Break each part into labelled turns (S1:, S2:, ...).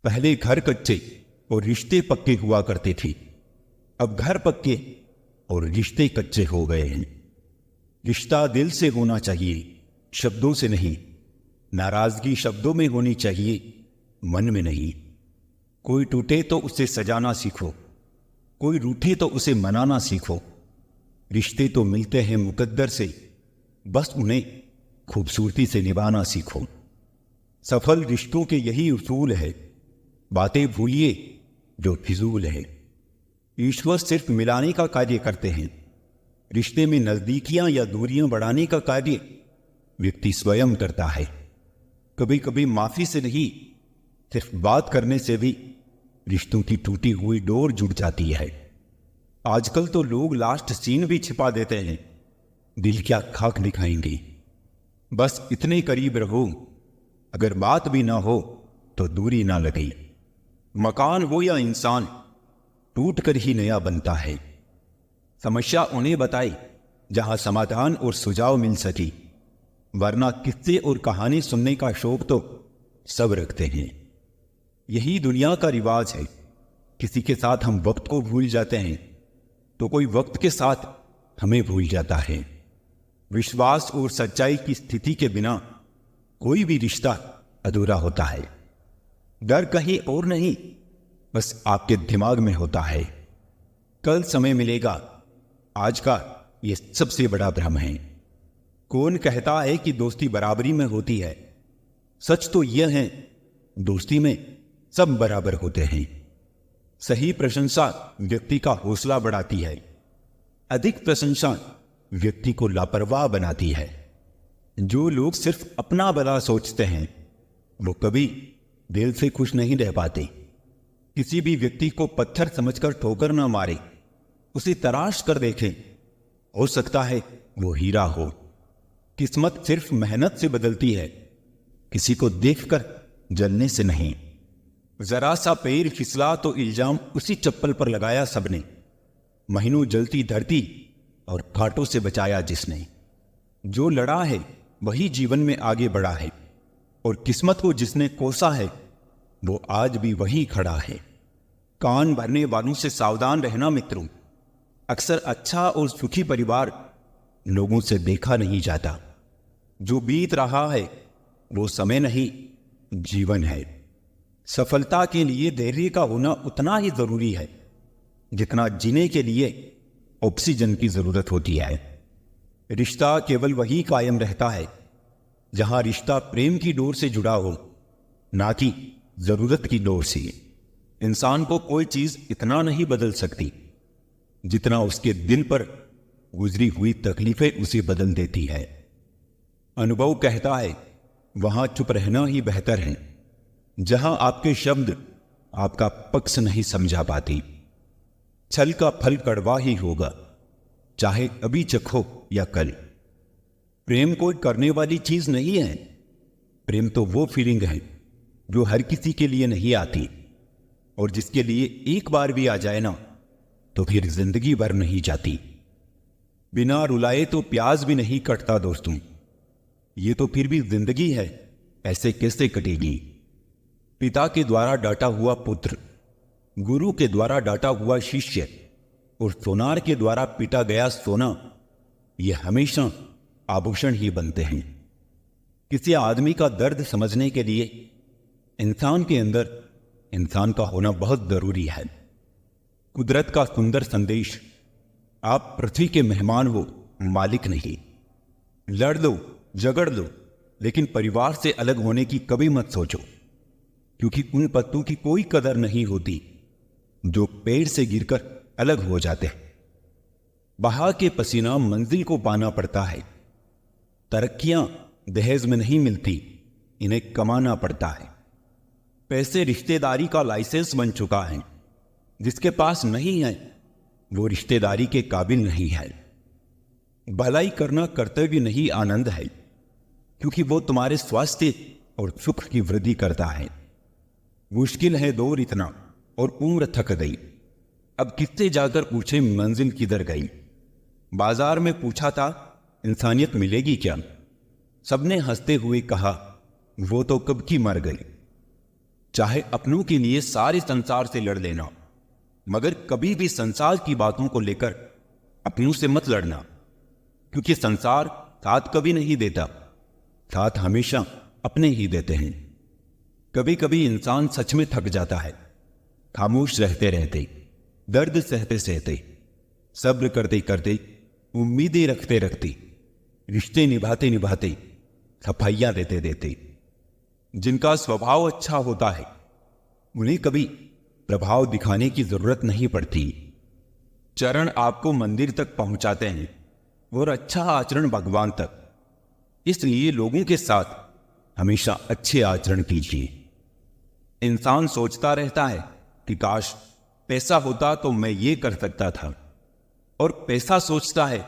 S1: पहले घर कच्चे और रिश्ते पक्के हुआ करते थे। अब घर पक्के और रिश्ते कच्चे हो गए हैं। रिश्ता दिल से होना चाहिए, शब्दों से नहीं। नाराजगी शब्दों में होनी चाहिए, मन में नहीं। कोई टूटे तो उसे सजाना सीखो, कोई रूठे तो उसे मनाना सीखो। रिश्ते तो मिलते हैं मुकद्दर से, बस उन्हें खूबसूरती से निभाना सीखो। सफल रिश्तों के यही उसूल है, बातें भूलिए जो फिजूल है। ईश्वर सिर्फ मिलाने का कार्य करते हैं। रिश्ते में नजदीकियां या दूरियां बढ़ाने का कार्य व्यक्ति स्वयं करता है। कभी कभी माफी से नहीं, सिर्फ बात करने से भी रिश्तों की टूटी हुई डोर जुड़ जाती है। आजकल तो लोग लास्ट सीन भी छिपा देते हैं, दिल क्या खाक दिखाएंगे। बस इतने करीब रहो, अगर बात भी ना हो तो दूरी ना लगे। मकान हो या इंसान, टूट कर ही नया बनता है। समस्या उन्हें बताए जहां समाधान और सुझाव मिल सके, वरना किस्से और कहानी सुनने का शौक तो सब रखते हैं। यही दुनिया का रिवाज है। किसी के साथ हम वक्त को भूल जाते हैं तो कोई वक्त के साथ हमें भूल जाता है। विश्वास और सच्चाई की स्थिति के बिना कोई भी रिश्ता अधूरा होता है। डर कहीं और नहीं, बस आपके दिमाग में होता है। कल समय मिलेगा, आज का ये सबसे बड़ा भ्रम है। कौन कहता है कि दोस्ती बराबरी में होती है? सच तो यह है, दोस्ती में सब बराबर होते हैं। सही प्रशंसा व्यक्ति का हौसला बढ़ाती है, अधिक प्रशंसा व्यक्ति को लापरवाह बनाती है। जो लोग सिर्फ अपना भला सोचते हैं वो कभी दिल से खुश नहीं रह पाते। किसी भी व्यक्ति को पत्थर समझकर ठोकर ना मारे, उसे तराश कर देखें, हो सकता है वो हीरा हो। किस्मत सिर्फ मेहनत से बदलती है, किसी को देखकर जलने से नहीं। जरा सा पैर फिसला तो इल्जाम उसी चप्पल पर लगाया सबने। महीनों जलती धरती और कांटों से बचाया जिसने। जो लड़ा है वही जीवन में आगे बढ़ा है, और किस्मत को जिसने कोसा है वो आज भी वही खड़ा है। कान भरने वालों से सावधान रहना मित्रों। अक्सर अच्छा और सुखी परिवार लोगों से देखा नहीं जाता। जो बीत रहा है वो समय नहीं, जीवन है। सफलता के लिए धैर्य का होना उतना ही जरूरी है जितना जीने के लिए ऑक्सीजन की जरूरत होती है। रिश्ता केवल वही कायम रहता है जहां रिश्ता प्रेम की डोर से जुड़ा हो, ना कि जरूरत की डोर से। इंसान को कोई चीज इतना नहीं बदल सकती जितना उसके दिल पर गुजरी हुई तकलीफें उसे बदल देती है। अनुभव कहता है वहां चुप रहना ही बेहतर है, जहां आपके शब्द आपका पक्ष नहीं समझा पाती। छल का फल कड़वा ही होगा, चाहे अभी चखो या कल। प्रेम कोई करने वाली चीज नहीं है। प्रेम तो वो फीलिंग है जो हर किसी के लिए नहीं आती, और जिसके लिए एक बार भी आ जाए ना तो फिर जिंदगी भर नहीं जाती। बिना रुलाए तो प्याज भी नहीं कटता दोस्तों। ये तो फिर भी जिंदगी है, ऐसे कैसे कटेगी? पिता के द्वारा डांटा हुआ पुत्र, गुरु के द्वारा डांटा हुआ शिष्य, और सोनार के द्वारा पीटा गया सोना, ये हमेशा आभूषण ही बनते हैं। किसी आदमी का दर्द समझने के लिए इंसान के अंदर इंसान का होना बहुत जरूरी है। कुदरत का सुंदर संदेश, आप पृथ्वी के मेहमान हो, मालिक नहीं। लड़ लो, झगड़ लो, लेकिन परिवार से अलग होने की कभी मत सोचो, क्योंकि उन पत्तों की कोई कदर नहीं होती जो पेड़ से गिरकर अलग हो जाते हैं। बहा के पसीना मंजिल को पाना पड़ता है। तरक्कियां दहेज में नहीं मिलती, इन्हें कमाना पड़ता है। पैसे रिश्तेदारी का लाइसेंस बन चुका है। जिसके पास नहीं है वो रिश्तेदारी के काबिल नहीं है। भलाई करना कर्तव्य नहीं, आनंद है, क्योंकि वो तुम्हारे स्वास्थ्य और सुख की वृद्धि करता है। मुश्किल है दौर इतना और उम्र थक गई, अब किससे जाकर पूछे मंजिल किधर गई। बाजार में पूछा था इंसानियत मिलेगी क्या, सबने हंसते हुए कहा वो तो कब की मर गई। चाहे अपनों के लिए सारे संसार से लड़ लेना, मगर कभी भी संसार की बातों को लेकर अपनों से मत लड़ना, क्योंकि संसार साथ कभी नहीं देता, साथ हमेशा अपने ही देते हैं। कभी कभी इंसान सच में थक जाता है, खामोश रहते रहते, दर्द सहते सहते, सब्र करते करते, उम्मीदें रखते रखते, रिश्ते निभाते निभाते, सफाइयां देते देते। जिनका स्वभाव अच्छा होता है उन्हें कभी प्रभाव दिखाने की जरूरत नहीं पड़ती। चरण आपको मंदिर तक पहुंचाते हैं और अच्छा आचरण भगवान तक। इसलिए लोगों के साथ हमेशा अच्छे आचरण कीजिए। इंसान सोचता रहता है कि काश पैसा होता तो मैं ये कर सकता था, और पैसा सोचता है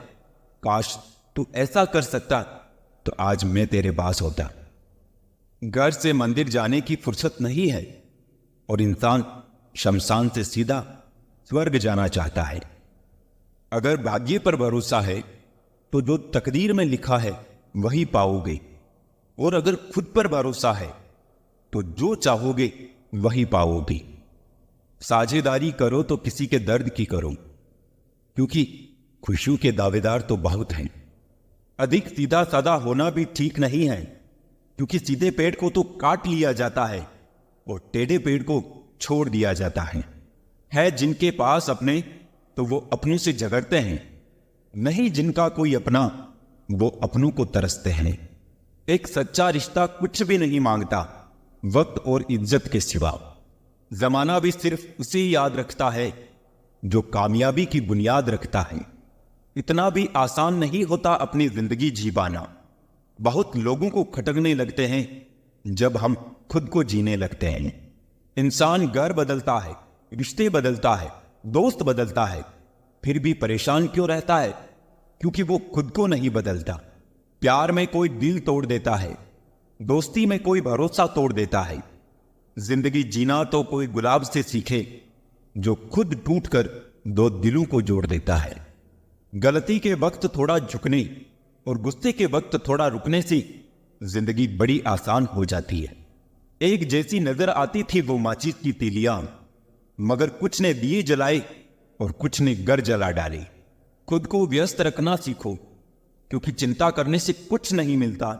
S1: काश तू ऐसा कर सकता तो आज मैं तेरे पास होता। घर से मंदिर जाने की फुर्सत नहीं है और इंसान शमशान से सीधा स्वर्ग जाना चाहता है। अगर भाग्य पर भरोसा है तो जो तकदीर में लिखा है वही पाओगे, और अगर खुद पर भरोसा है तो जो चाहोगे वही पाओगे। साझेदारी करो तो किसी के दर्द की करो, क्योंकि खुशियों के दावेदार तो बहुत हैं। अधिक सीधा साधा होना भी ठीक नहीं है, क्योंकि सीधे पेड़ को तो काट लिया जाता है और टेढ़े पेड़ को छोड़ दिया जाता है जिनके पास अपने तो वो अपनों से झगड़ते हैं, नहीं जिनका कोई अपना वो अपनों को तरसते हैं। एक सच्चा रिश्ता कुछ भी नहीं मांगता वक्त और इज्जत के सिवा। जमाना भी सिर्फ उसे याद रखता है जो कामयाबी की बुनियाद रखता है। इतना भी आसान नहीं होता अपनी जिंदगी जी पाना। बहुत लोगों को खटकने लगते हैं जब हम खुद को जीने लगते हैं। इंसान घर बदलता है, रिश्ते बदलता है, दोस्त बदलता है, फिर भी परेशान क्यों रहता है? क्योंकि वो खुद को नहीं बदलता। प्यार में कोई दिल तोड़ देता है, दोस्ती में कोई भरोसा तोड़ देता है। जिंदगी जीना तो कोई गुलाब से सीखे जो खुद टूटकर दो दिलों को जोड़ देता है। गलती के वक्त थोड़ा झुकने और गुस्से के वक्त थोड़ा रुकने से जिंदगी बड़ी आसान हो जाती है। एक जैसी नजर आती थी वो माचिस की तीलियां, मगर कुछ ने दिए जलाए और कुछ ने घर जला डाले। खुद को व्यस्त रखना सीखो, क्योंकि चिंता करने से कुछ नहीं मिलता।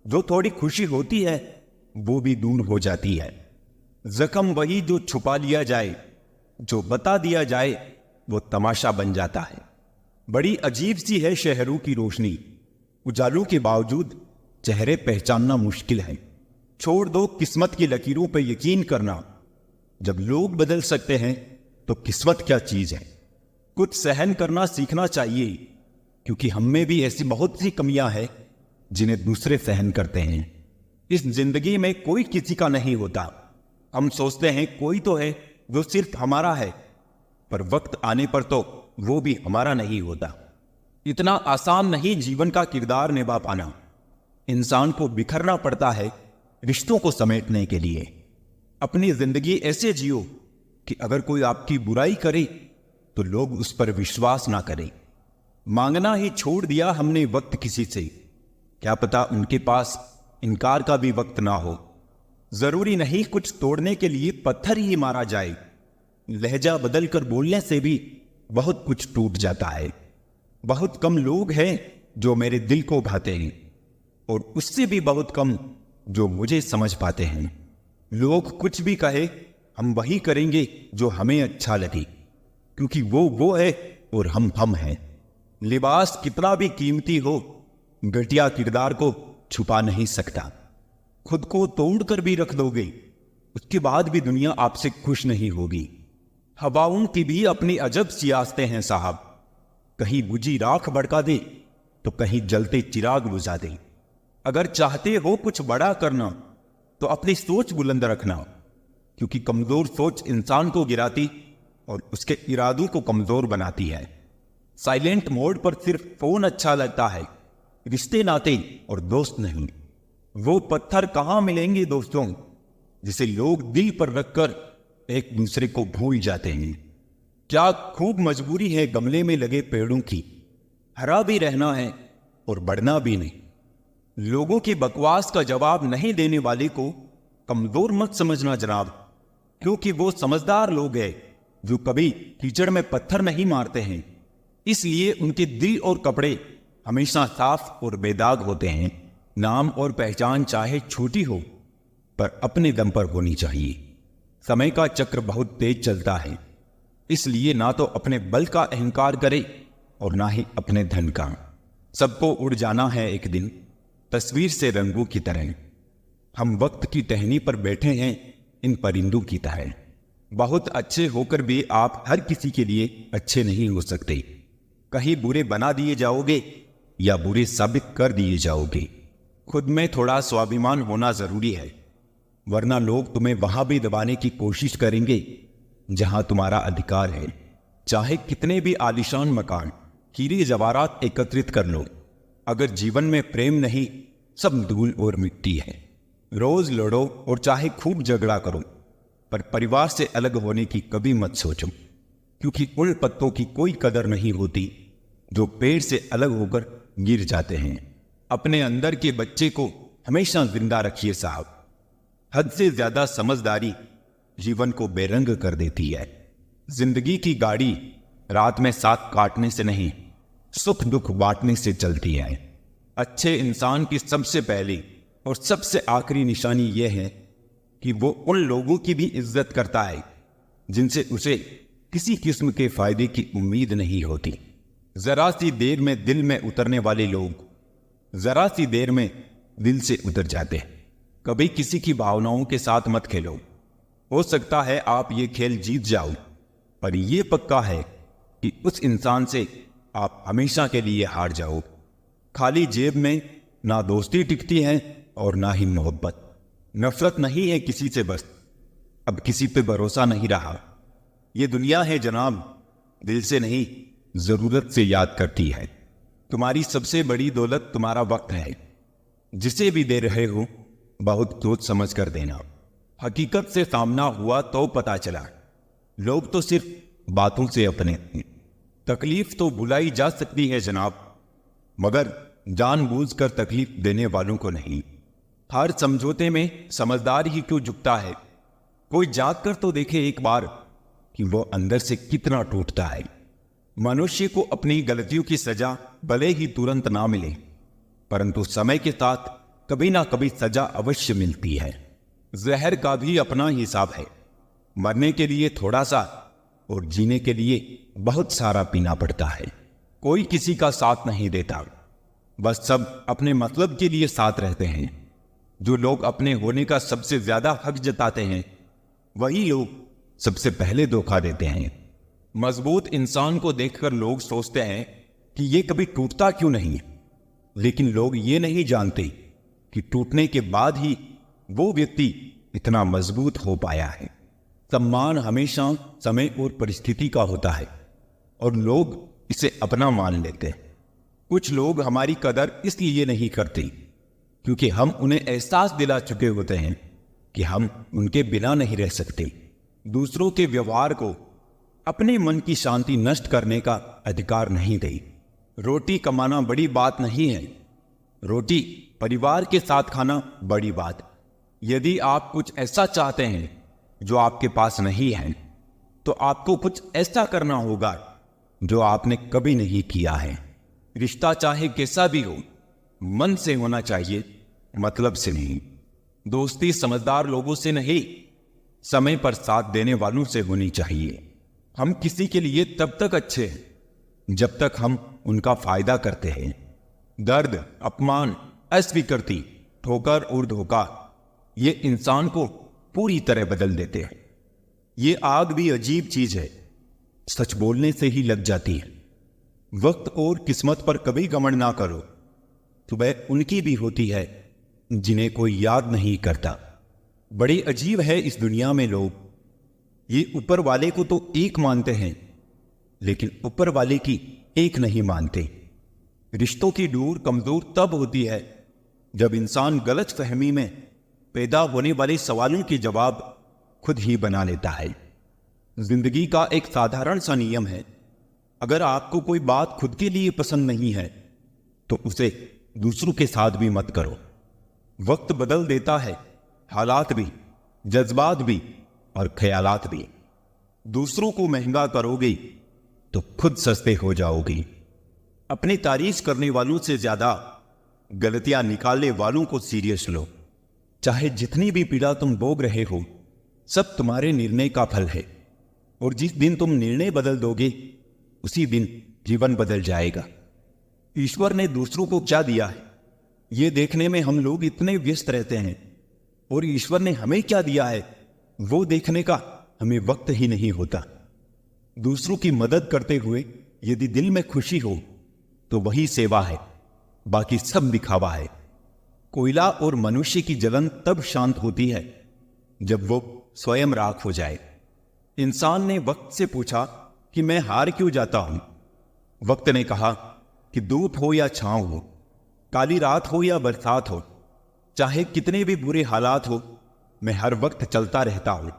S1: जो थोड़ी खुशी होती है वो भी दूर हो जाती है। जख्म वही जो छुपा लिया जाए, जो बता दिया जाए वो तमाशा बन जाता है। बड़ी अजीब सी है शहरों की रोशनी, उजालों के बावजूद चेहरे पहचानना मुश्किल है। छोड़ दो किस्मत की लकीरों पर यकीन करना। जब लोग बदल सकते हैं तो किस्मत क्या चीज है। कुछ सहन करना सीखना चाहिए, क्योंकि हम में भी ऐसी बहुत सी कमियां हैं जिन्हें दूसरे सहन करते हैं। इस जिंदगी में कोई किसी का नहीं होता। हम सोचते हैं कोई तो है जो सिर्फ हमारा है, पर वक्त आने पर तो वो भी हमारा नहीं होता। इतना आसान नहीं जीवन का किरदार निभा पाना। इंसान को बिखरना पड़ता है रिश्तों को समेटने के लिए। अपनी जिंदगी ऐसे जियो कि अगर कोई आपकी बुराई करे तो लोग उस पर विश्वास ना करें। मांगना ही छोड़ दिया हमने वक्त किसी से, क्या पता उनके पास इनकार का भी वक्त ना हो। जरूरी नहीं कुछ तोड़ने के लिए पत्थर ही मारा जाए। लहजा बदल कर बोलने से भी बहुत कुछ टूट जाता है। बहुत कम लोग हैं जो मेरे दिल को भाते हैं, और उससे भी बहुत कम जो मुझे समझ पाते हैं। लोग कुछ भी कहे हम वही करेंगे जो हमें अच्छा लगे, क्योंकि वो है और हम हैं। लिबास कितना भी कीमती हो, घटिया किरदार को छुपा नहीं सकता। खुद को तोड़कर भी रख दोगे, उसके बाद भी दुनिया आपसे खुश नहीं होगी। हवाओं की भी अपनी अजब सियासतें हैं साहब। कहीं बुझी राख भड़का दे तो कहीं जलते चिराग बुझा दे। अगर चाहते हो कुछ बड़ा करना तो अपनी सोच बुलंद रखना, क्योंकि कमजोर सोच इंसान को गिराती और उसके इरादों को कमजोर बनाती है। साइलेंट मोड पर सिर्फ फोन अच्छा लगता है, रिश्ते नाते और दोस्त नहीं। वो पत्थर कहां मिलेंगे दोस्तों, जिसे लोग दिल पर रखकर एक दूसरे को भूल जाते हैं। क्या खूब मजबूरी है गमले में लगे पेड़ों की, हरा भी रहना है और बढ़ना भी नहीं। लोगों की बकवास का जवाब नहीं देने वाले को कमजोर मत समझना जनाब, क्योंकि वो समझदार लोग हैं जो कभी कीचड़ में पत्थर नहीं मारते हैं। इसलिए उनके दिल और कपड़े हमेशा साफ और बेदाग होते हैं। नाम और पहचान चाहे छोटी हो पर अपने दम पर होनी चाहिए। समय का चक्र बहुत तेज चलता है, इसलिए ना तो अपने बल का अहंकार करे और ना ही अपने धन का। सबको उड़ जाना है एक दिन, तस्वीर से रंगों की तरह। हम वक्त की टहनी पर बैठे हैं इन परिंदों की तरह। बहुत अच्छे होकर भी आप हर किसी के लिए अच्छे नहीं हो सकते। कहीं बुरे बना दिए जाओगे या बुरे साबित कर दिए जाओगे। खुद में थोड़ा स्वाभिमान होना जरूरी है, वरना लोग तुम्हें वहां भी दबाने की कोशिश करेंगे जहां तुम्हारा अधिकार है। चाहे कितने भी आलीशान मकान, हीरे जवाहरात एकत्रित कर लो, अगर जीवन में प्रेम नहीं, सब धूल और मिट्टी है। रोज लड़ो और चाहे खूब झगड़ा करो, पर परिवार से अलग होने की कभी मत सोचो, क्योंकि उन पत्तों की कोई कदर नहीं होती जो पेड़ से अलग होकर गिर जाते हैं। अपने अंदर के बच्चे को हमेशा जिंदा रखिए साहब। हद से ज्यादा समझदारी जीवन को बेरंग कर देती है। जिंदगी की गाड़ी रात में साथ काटने से नहीं, सुख दुख बांटने से चलती है। अच्छे इंसान की सबसे पहली और सबसे आखिरी निशानी यह है कि वो उन लोगों की भी इज्जत करता है जिनसे उसे किसी किस्म के फायदे की उम्मीद नहीं होती। जरा सी देर में दिल में उतरने वाले लोग जरा सी देर में दिल से उतर जाते हैं। कभी किसी की भावनाओं के साथ मत खेलो। हो सकता है आप ये खेल जीत जाओ, पर यह पक्का है कि उस इंसान से आप हमेशा के लिए हार जाओ। खाली जेब में ना दोस्ती टिकती है और ना ही मोहब्बत। नफरत नहीं है किसी से, बस अब किसी पे भरोसा नहीं रहा। ये दुनिया है जनाब, दिल से नहीं जरूरत से याद करती है। तुम्हारी सबसे बड़ी दौलत तुम्हारा वक्त है। जिसे भी दे रहे हो बहुत सोच समझ कर देना। हकीकत से सामना हुआ तो पता चला, लोग तो सिर्फ बातों से अपने। तकलीफ तो भुलाई जा सकती है जनाब, मगर जानबूझकर तकलीफ देने वालों को नहीं। हर समझौते में समझदार ही क्यों झुकता है। कोई जाग कर तो देखे एक बार कि वो अंदर से कितना टूटता है। मनुष्य को अपनी गलतियों की सजा भले ही तुरंत ना मिले, परंतु समय के साथ कभी ना कभी सजा अवश्य मिलती है। जहर का भी अपना हिसाब है। मरने के लिए थोड़ा सा और जीने के लिए बहुत सारा पीना पड़ता है। कोई किसी का साथ नहीं देता, बस सब अपने मतलब के लिए साथ रहते हैं। जो लोग अपने होने का सबसे ज्यादा हक जताते हैं, वही लोग सबसे पहले धोखा देते हैं। मजबूत इंसान को देखकर लोग सोचते हैं कि ये कभी टूटता क्यों नहीं, लेकिन लोग ये नहीं जानते कि टूटने के बाद ही वो व्यक्ति इतना मजबूत हो पाया है। सम्मान हमेशा समय और परिस्थिति का होता है और लोग इसे अपना मान लेते हैं। कुछ लोग हमारी कदर इसलिए नहीं करते क्योंकि हम उन्हें एहसास दिला चुके होते हैं कि हम उनके बिना नहीं रह सकते। दूसरों के व्यवहार को अपने मन की शांति नष्ट करने का अधिकार नहीं दे। रोटी कमाना बड़ी बात नहीं है, रोटी परिवार के साथ खाना बड़ी बात। यदि आप कुछ ऐसा चाहते हैं जो आपके पास नहीं है, तो आपको कुछ ऐसा करना होगा जो आपने कभी नहीं किया है। रिश्ता चाहे कैसा भी हो, मन से होना चाहिए, मतलब से नहीं। दोस्ती समझदार लोगों से नहीं, समय पर साथ देने वालों से होनी चाहिए। हम किसी के लिए तब तक अच्छे हैं जब तक हम उनका फायदा करते हैं। दर्द, अपमान, अस्वीकृति, ठोकर और धोखा ये इंसान को पूरी तरह बदल देते हैं। ये आग भी अजीब चीज है, सच बोलने से ही लग जाती है। वक्त और किस्मत पर कभी घमंड ना करो। सुबह उनकी भी होती है जिन्हें कोई याद नहीं करता। बड़े अजीब है इस दुनिया में लोग। ये ऊपर वाले को तो एक मानते हैं, लेकिन ऊपर वाले की एक नहीं मानते। रिश्तों की डोर कमजोर तब होती है जब इंसान गलत फहमी में पैदा होने वाले सवालों के जवाब खुद ही बना लेता है। जिंदगी का एक साधारण सा नियम है, अगर आपको कोई बात खुद के लिए पसंद नहीं है तो उसे दूसरों के साथ भी मत करो। वक्त बदल देता है, हालात भी, जज्बात भी और ख्यालात भी। दूसरों को महंगा करोगे तो खुद सस्ते हो जाओगे। अपनी तारीफ करने वालों से ज्यादा गलतियां निकालने वालों को सीरियस लो। चाहे जितनी भी पीड़ा तुम भोग रहे हो, सब तुम्हारे निर्णय का फल है, और जिस दिन तुम निर्णय बदल दोगे उसी दिन जीवन बदल जाएगा। ईश्वर ने दूसरों को क्या दिया है, ये देखने में हम लोग इतने व्यस्त रहते हैं, और ईश्वर ने हमें क्या दिया है वो देखने का हमें वक्त ही नहीं होता। दूसरों की मदद करते हुए यदि दिल में खुशी हो तो वही सेवा है, बाकी सब दिखावा है। कोयला और मनुष्य की जलन तब शांत होती है जब वो स्वयं राख हो जाए। इंसान ने वक्त से पूछा कि मैं हार क्यों जाता हूं। वक्त ने कहा कि धूप हो या छांव हो, काली रात हो या बरसात हो, चाहे कितने भी बुरे हालात हो, मैं हर वक्त चलता रहता हूं,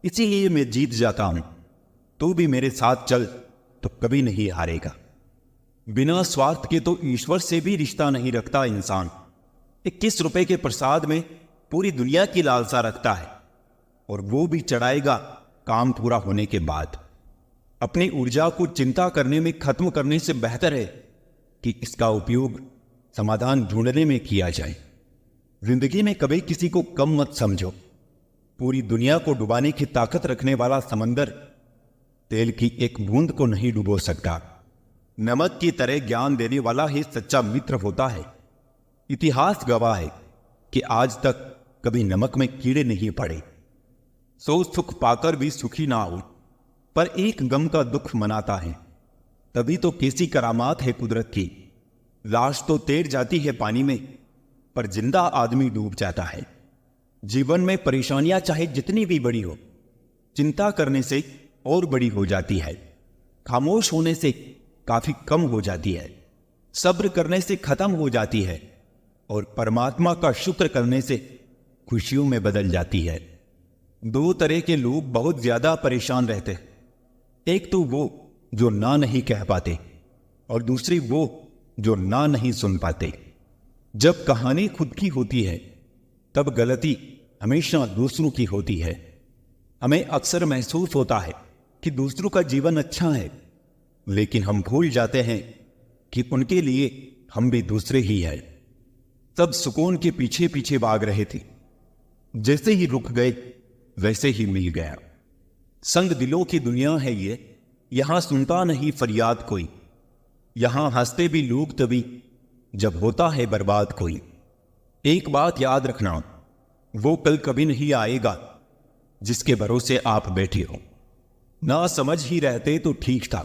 S1: इसीलिए मैं जीत जाता हूं। तू भी मेरे साथ चल तो कभी नहीं हारेगा। बिना स्वार्थ के तो ईश्वर से भी रिश्ता नहीं रखता इंसान। 21 रुपए के प्रसाद में पूरी दुनिया की लालसा रखता है, और वो भी चढ़ाएगा काम पूरा होने के बाद। अपनी ऊर्जा को चिंता करने में खत्म करने से बेहतर है कि इसका उपयोग समाधान ढूंढने में किया जाए। जिंदगी में कभी किसी को कम मत समझो। पूरी दुनिया को डुबाने की ताकत रखने वाला समंदर तेल की एक बूंद को नहीं डुबो सकता। नमक की तरह ज्ञान देने वाला ही सच्चा मित्र होता है। इतिहास गवाह है कि आज तक कभी नमक में कीड़े नहीं पड़े। सो सुख पाकर भी सुखी ना हो, पर एक गम का दुख मनाता है। तभी तो कैसी करामात है कुदरत की। लाश तो तैर जाती है पानी में, पर जिंदा आदमी डूब जाता है। जीवन में परेशानियां चाहे जितनी भी बड़ी हो, चिंता करने से और बड़ी हो जाती है। खामोश होने से काफी कम हो जाती है। सब्र करने से खत्म हो जाती है, और परमात्मा का शुक्र करने से खुशियों में बदल जाती है। दो तरह के लोग बहुत ज्यादा परेशान रहते हैं। एक तो वो जो ना नहीं कह पाते, और दूसरी वो जो ना नहीं सुन पाते। जब कहानी खुद की होती है तब गलती हमेशा दूसरों की होती है। हमें अक्सर महसूस होता है कि दूसरों का जीवन अच्छा है, लेकिन हम भूल जाते हैं कि उनके लिए हम भी दूसरे ही हैं। सब सुकून के पीछे पीछे भाग रहे थे, जैसे ही रुक गए वैसे ही मिल गया। संग दिलों की दुनिया है ये, यहां सुनता नहीं फरियाद कोई। यहां हंसते भी लोग तभी जब होता है बर्बाद कोई। एक बात याद रखना, वो कल कभी नहीं आएगा जिसके भरोसे आप बैठे हो। ना समझ ही रहते तो ठीक था,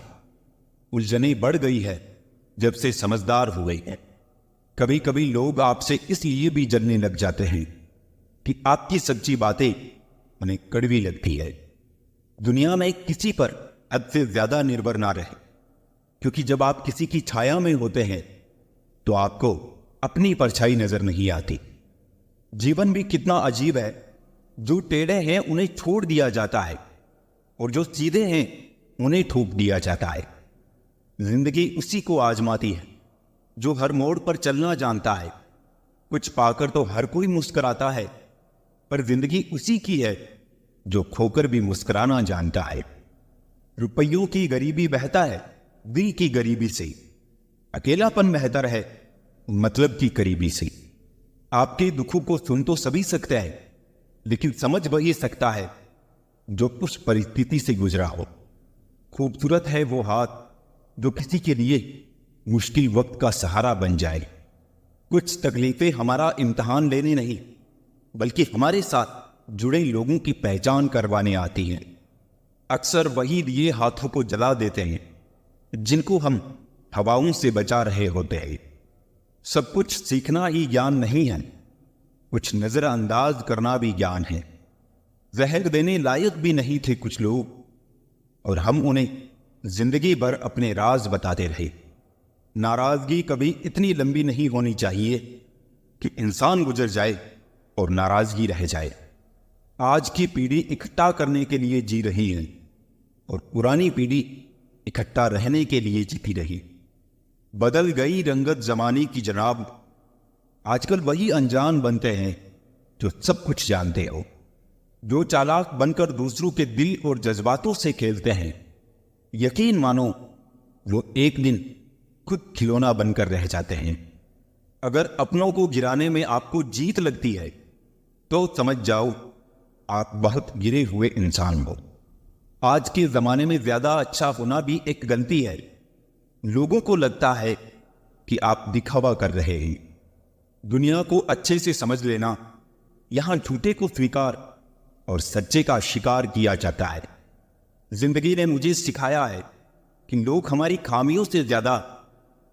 S1: उलझने बढ़ गई है जब से समझदार हो गई है। कभी कभी लोग आपसे इसलिए भी जलने लग जाते हैं कि आपकी सच्ची बातें उन्हें कड़वी लगती है। दुनिया में किसी पर हद से ज्यादा निर्भर ना रहे, क्योंकि जब आप किसी की छाया में होते हैं तो आपको अपनी परछाई नजर नहीं आती। जीवन भी कितना अजीब है। जो टेढ़े हैं उन्हें छोड़ दिया जाता है, और जो सीधे हैं उन्हें ठोक दिया जाता है। जिंदगी उसी को आजमाती है जो हर मोड़ पर चलना जानता है। कुछ पाकर तो हर कोई मुस्कुराता है, पर जिंदगी उसी की है जो खोकर भी मुस्कुराना जानता है। रुपयों की गरीबी बहता है दिल की गरीबी से। अकेलापन बेहतर है मतलब की करीबी से। आपके दुखों को सुन तो सभी सकते हैं, लेकिन समझ वही सकता है जो उस परिस्थिति से गुजरा हो। खूबसूरत है वो हाथ जो किसी के लिए मुश्किल वक्त का सहारा बन जाए। कुछ तकलीफें हमारा इम्तिहान लेने नहीं, बल्कि हमारे साथ जुड़े लोगों की पहचान करवाने आती हैं। अक्सर वही लिए हाथों को जला देते हैं जिनको हम हवाओं से बचा रहे होते हैं। सब कुछ सीखना ही ज्ञान नहीं है, कुछ नजरअंदाज करना भी ज्ञान है। जहर देने लायक भी नहीं थे कुछ लोग, और हम उन्हें जिंदगी भर अपने राज बताते रहे। नाराजगी कभी इतनी लंबी नहीं होनी चाहिए कि इंसान गुजर जाए और नाराजगी रह जाए। आज की पीढ़ी इकट्ठा करने के लिए जी रही है, और पुरानी पीढ़ी इकट्ठा रहने के लिए जीती रही। बदल गई रंगत जमाने की जनाब, आजकल वही अनजान बनते हैं जो सब कुछ जानते हो, जो चालाक बनकर दूसरों के दिल और जज्बातों से खेलते हैं। यकीन मानो वो एक दिन खुद खिलौना बनकर रह जाते हैं। अगर अपनों को गिराने में आपको जीत लगती है तो समझ जाओ आप बहुत गिरे हुए इंसान हो। आज के जमाने में ज्यादा अच्छा होना भी एक गलती है। लोगों को लगता है कि आप दिखावा कर रहे हैं। दुनिया को अच्छे से समझ लेना, यहां झूठे को स्वीकार और सच्चे का शिकार किया जाता है। जिंदगी ने मुझे सिखाया है कि लोग हमारी खामियों से ज्यादा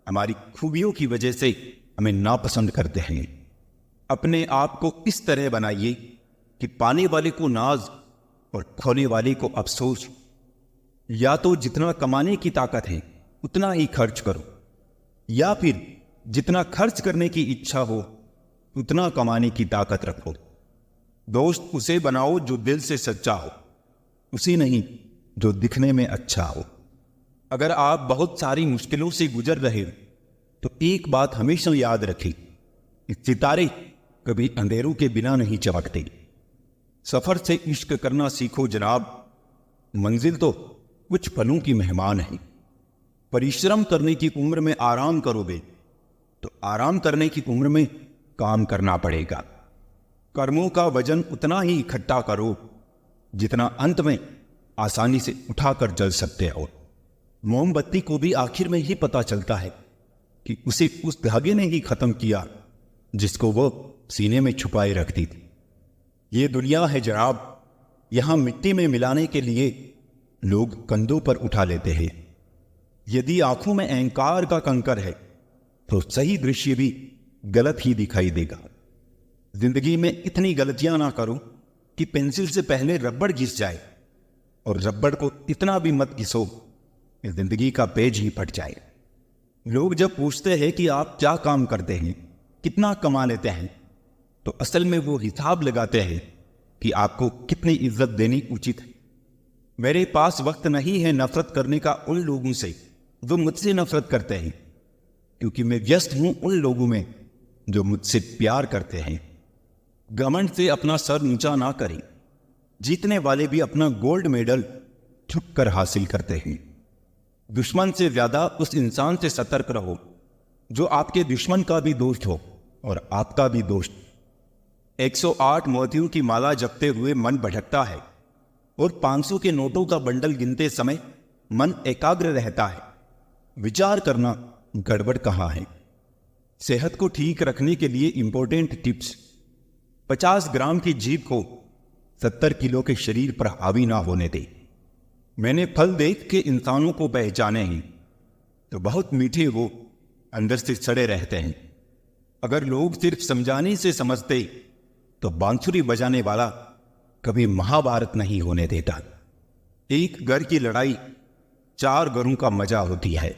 S1: हमारी खूबियों की वजह से हमें नापसंद करते हैं। अपने आप को इस तरह बनाइए कि पाने वाले को नाज और खोने वाले को अफसोस। या तो जितना कमाने की ताकत है उतना ही खर्च करो, या फिर जितना खर्च करने की इच्छा हो उतना कमाने की ताकत रखो। दोस्त उसे बनाओ जो दिल से सच्चा हो, उसे नहीं जो दिखने में अच्छा हो। अगर आप बहुत सारी मुश्किलों से गुजर रहे हो तो एक बात हमेशा याद रखें, सितारे कभी अंधेरों के बिना नहीं चमकते। सफर से इश्क करना सीखो जनाब, मंजिल तो कुछ पलों की मेहमान है। परिश्रम करने की उम्र में आराम करोगे तो आराम करने की उम्र में काम करना पड़ेगा। कर्मों का वजन उतना ही इकट्ठा करो जितना अंत में आसानी से उठाकर जल सकते हो। मोमबत्ती को भी आखिर में ही पता चलता है कि उसे उस धागे ने ही खत्म किया जिसको वो सीने में छुपाए रखती थी। ये दुनिया है जनाब, यहां मिट्टी में मिलाने के लिए लोग कंधों पर उठा लेते हैं। यदि आंखों में अहंकार का कंकर है तो सही दृश्य भी गलत ही दिखाई देगा। जिंदगी में इतनी गलतियां ना करो कि पेंसिल से पहले रबड़ घिस जाए, और रबड़ को इतना भी मत घिसो कि जिंदगी का पेज ही फट जाए। लोग जब पूछते हैं कि आप क्या काम करते हैं, कितना कमा लेते हैं, तो असल में वो हिसाब लगाते हैं कि आपको कितनी इज्जत देनी उचित है। मेरे पास वक्त नहीं है नफरत करने का उन लोगों से जो मुझसे नफरत करते हैं, क्योंकि मैं व्यस्त हूं उन लोगों में जो मुझसे प्यार करते हैं। घमंड से अपना सर ऊंचा ना करें, जीतने वाले भी अपना गोल्ड मेडल छुप कर हासिल करते हैं। दुश्मन से ज्यादा उस इंसान से सतर्क रहो जो आपके दुश्मन का भी दोस्त हो और आपका भी दोस्त। 108 मोतियों की माला जपते हुए मन भटकता है और 500 के नोटों का बंडल गिनते समय मन एकाग्र रहता है। विचार करना गड़बड़ कहाँ है। सेहत को ठीक रखने के लिए इंपॉर्टेंट टिप्स। 50 ग्राम की जीभ को 70 किलो के शरीर पर हावी ना होने दे। मैंने फल देख के इंसानों को पहचाने हैं तो बहुत मीठे वो अंदर से सड़े रहते हैं। अगर लोग सिर्फ समझाने से समझते तो बांसुरी बजाने वाला कभी महाभारत नहीं होने देता। एक घर की लड़ाई 4 घरों का मजा होती है।